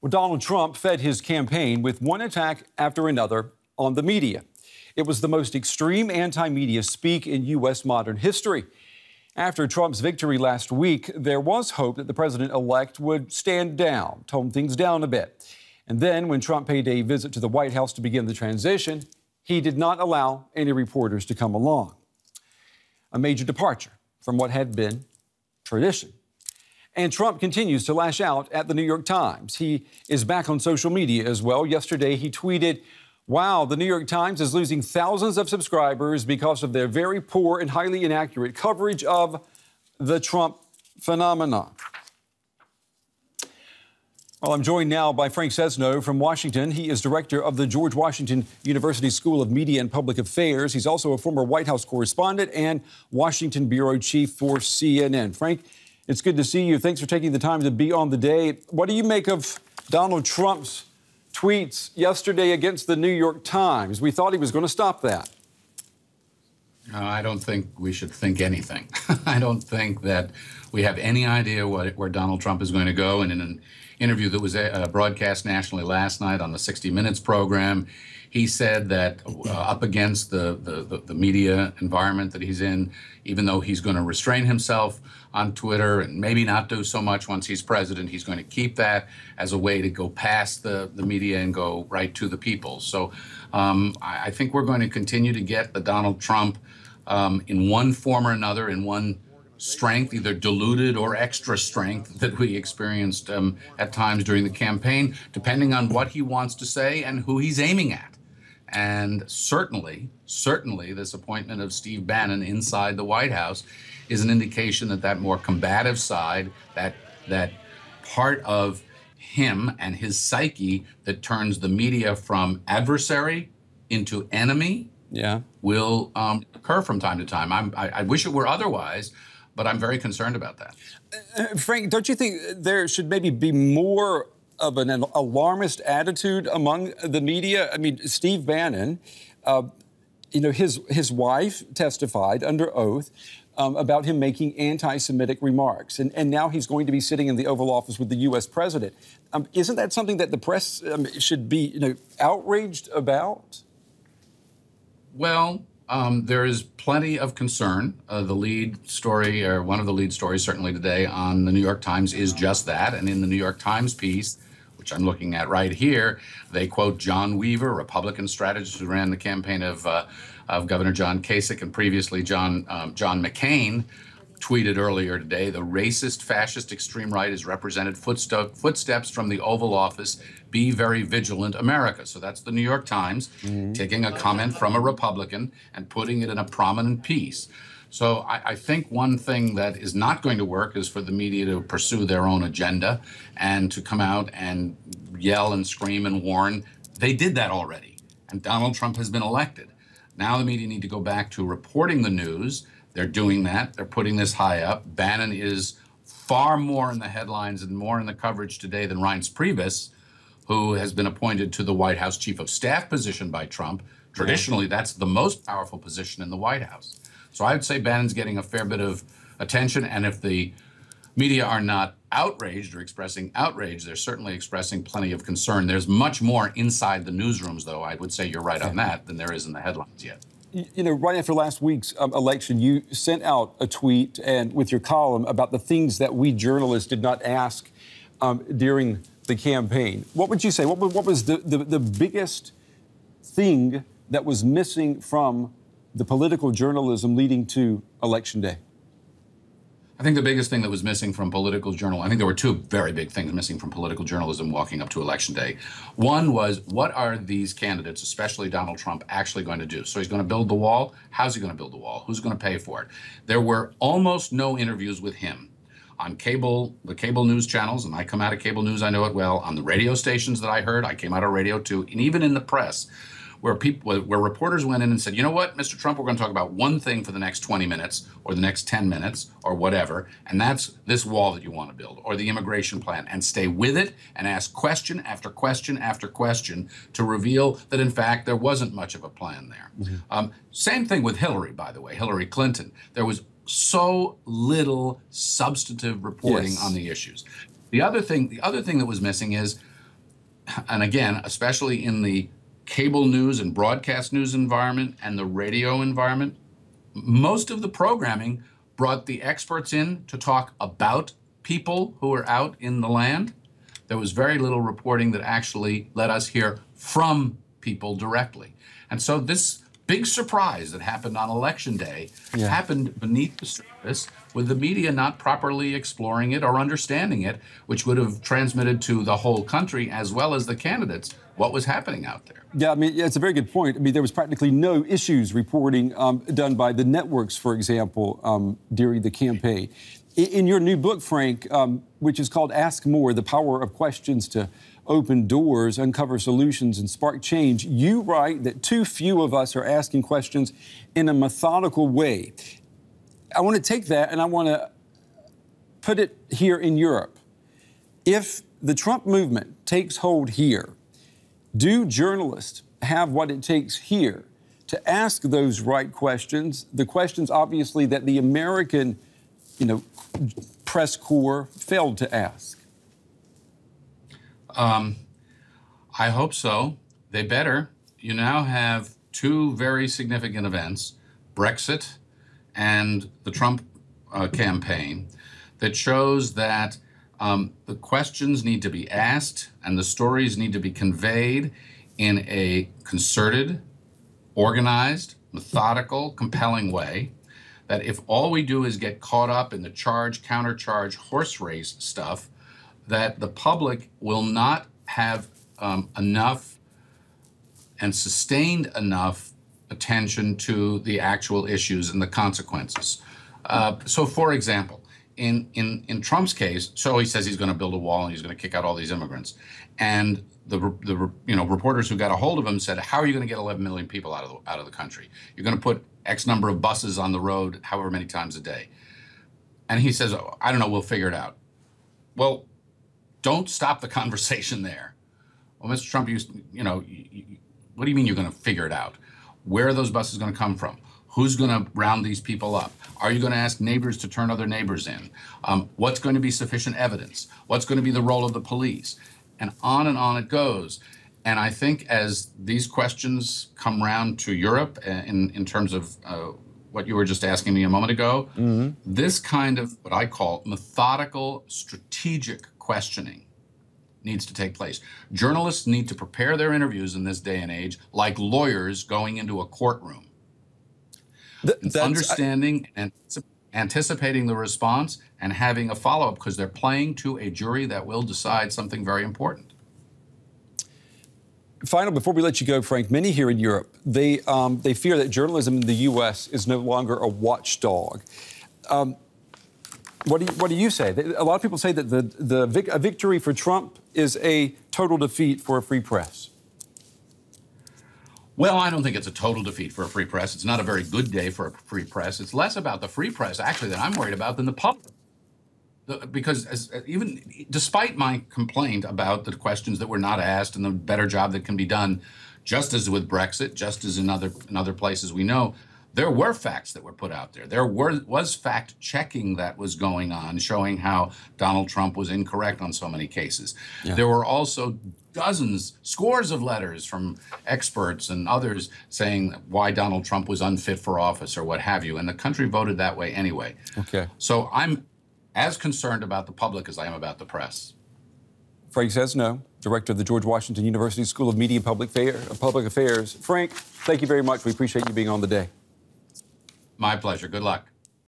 Well, Donald Trump fed his campaign with one attack after another on the media. It was the most extreme anti-media speak in U.S. modern history. After Trump's victory last week, there was hope that the president-elect would stand down, tone things down a bit. And then when Trump paid a visit to the White House to begin the transition, he did not allow any reporters to come along. A major departure from what had been tradition. And Trump continues to lash out at the New York Times. He is back on social media as well. Yesterday, he tweeted, "Wow, the New York Times is losing thousands of subscribers because of their very poor and highly inaccurate coverage of the Trump phenomenon." Well, I'm joined now by Frank Sesno from Washington. He is director of the George Washington University School of Media and Public Affairs. He's also a former White House correspondent and Washington bureau chief for CNN. Frank, it's good to see you. Thanks for taking the time to be on the day. What do you make of Donald Trump's tweets yesterday against the New York Times? We thought he was going to stop that. I don't think we should think anything. I don't think that we have any idea where Donald Trump is going to go. And in an interview that was broadcast nationally last night on the 60 Minutes program, he said that up against the media environment that he's in, even though he's going to restrain himself on Twitter and maybe not do so much once he's president, he's going to keep that as a way to go past the media and go right to the people. So I think we're going to continue to get the Donald Trump in one form or another, in one strength, either diluted or extra strength that we experienced at times during the campaign, depending on what he wants to say and who he's aiming at. And certainly this appointment of Steve Bannon inside the White House is an indication that that more combative side, that part of him and his psyche that turns the media from adversary into enemy, will occur from time to time. I wish it were otherwise, but I'm very concerned about that. Frank, don't you think there should maybe be more of an alarmist attitude among the media? I mean, Steve Bannon, his wife testified under oath about him making anti-Semitic remarks, and now he's going to be sitting in the Oval Office with the U.S. president. Isn't that something that the press should be, outraged about? Well, there is plenty of concern. The lead story, or one of the lead stories certainly today on the New York Times, is just that. And in the New York Times piece, which I'm looking at right here, they quote John Weaver, Republican strategist who ran the campaign of Governor John Kasich, and previously John McCain, tweeted earlier today, "The racist, fascist, extreme right has represented footsteps from the Oval Office. Be very vigilant, America." So that's the New York Times taking a comment from a Republican and putting it in a prominent piece. So I think one thing that is not going to work is for the media to pursue their own agenda and to come out and yell and scream and warn. They did that already, and Donald Trump has been elected. Now the media need to go back to reporting the news. They're doing that. They're putting this high up. Bannon is far more in the headlines and more in the coverage today than Reince Priebus, who has been appointed to the White House Chief of Staff position by Trump. Traditionally, that's the most powerful position in the White House. So I would say Bannon's getting a fair bit of attention, and if the media are not outraged or expressing outrage, they're certainly expressing plenty of concern. There's much more inside the newsrooms, though, I would say you're right on that, than there is in the headlines yet. Right after last week's election, you sent out a tweet and with your column about the things that we journalists did not ask during the campaign. What would you say? What was the biggest thing that was missing from the political journalism leading to Election Day? I think the biggest thing that was missing from political journalism, I think there were two very big things missing from political journalism walking up to Election Day. One was, what are these candidates, especially Donald Trump, actually going to do? So he's going to build the wall. How's he going to build the wall? Who's going to pay for it? There were almost no interviews with him on the cable news channels, and I come out of cable news, I know it well, on the radio stations that I heard, I came out of radio too, and even in the press, where reporters went in and said, you know what, Mr. Trump, we're going to talk about one thing for the next 20 minutes or the next 10 minutes or whatever, and that's this wall that you want to build or the immigration plan, and stay with it and ask question after question after question to reveal that, in fact, there wasn't much of a plan there. Same thing with Hillary, by the way, Hillary Clinton. There was so little substantive reporting on the issues. The other thing that was missing is and again, especially in the cable news and broadcast news environment and the radio environment, most of the programming brought the experts in to talk about people who were out in the land. There was very little reporting that actually let us hear from people directly. And so this big surprise that happened on Election Day happened beneath the surface, with the media not properly exploring it or understanding it, which would have transmitted to the whole country as well as the candidates what was happening out there. Yeah, I mean, it's a very good point. I mean, there was practically no issues reporting done by the networks, for example, during the campaign. In your new book, Frank, which is called Ask More, The Power of Questions to Open Doors, Uncover Solutions, and Spark Change, you write that too few of us are asking questions in a methodical way. I want to take that and I want to put it here in Europe. If the Trump movement takes hold here, do journalists have what it takes here to ask those right questions? The questions, obviously, that the American, press corps failed to ask. I hope so. They better. You now have two very significant events, Brexit and the Trump campaign, that shows that the questions need to be asked and the stories need to be conveyed in a concerted, organized, methodical, compelling way. That if all we do is get caught up in the charge, countercharge, horse race stuff, that the public will not have enough and sustained enough attention to the actual issues and the consequences. So, for example, in Trump's case, so he says he's going to build a wall and he's going to kick out all these immigrants, and the reporters who got a hold of him said, "How are you going to get 11 million people out of the country? You're going to put X number of buses on the road, however many times a day." And he says, "Oh, I don't know, we'll figure it out." Well, don't stop the conversation there. Well, Mr. Trump, what do you mean you're going to figure it out? Where are those buses going to come from? Who's going to round these people up? Are you going to ask neighbors to turn other neighbors in? What's going to be sufficient evidence? What's going to be the role of the police? And on it goes. And I think as these questions come round to Europe in terms of what you were just asking me a moment ago, this kind of what I call methodical, strategic questioning needs to take place. Journalists need to prepare their interviews in this day and age like lawyers going into a courtroom. Understanding and anticipating the response and having a follow-up, because they're playing to a jury that will decide something very important. Final, before we let you go, Frank, many here in Europe, they fear that journalism in the U.S. is no longer a watchdog. What do you say? A lot of people say that a victory for Trump is a total defeat for a free press. Well, I don't think it's a total defeat for a free press. It's not a very good day for a free press. It's less about the free press, actually, that I'm worried about than the public. Because even despite my complaint about the questions that were not asked and the better job that can be done, just as with Brexit, just as in other places we know, there were facts that were put out there. There was fact-checking that was going on, showing how Donald Trump was incorrect on so many cases. Yeah. There were also scores of letters from experts and others saying why Donald Trump was unfit for office or what have you, and the country voted that way anyway. Okay. So I'm as concerned about the public as I am about the press. Frank Sesno, director of the George Washington University School of Media and Public Affairs. Frank, thank you very much. We appreciate you being on the day. My pleasure. Good luck.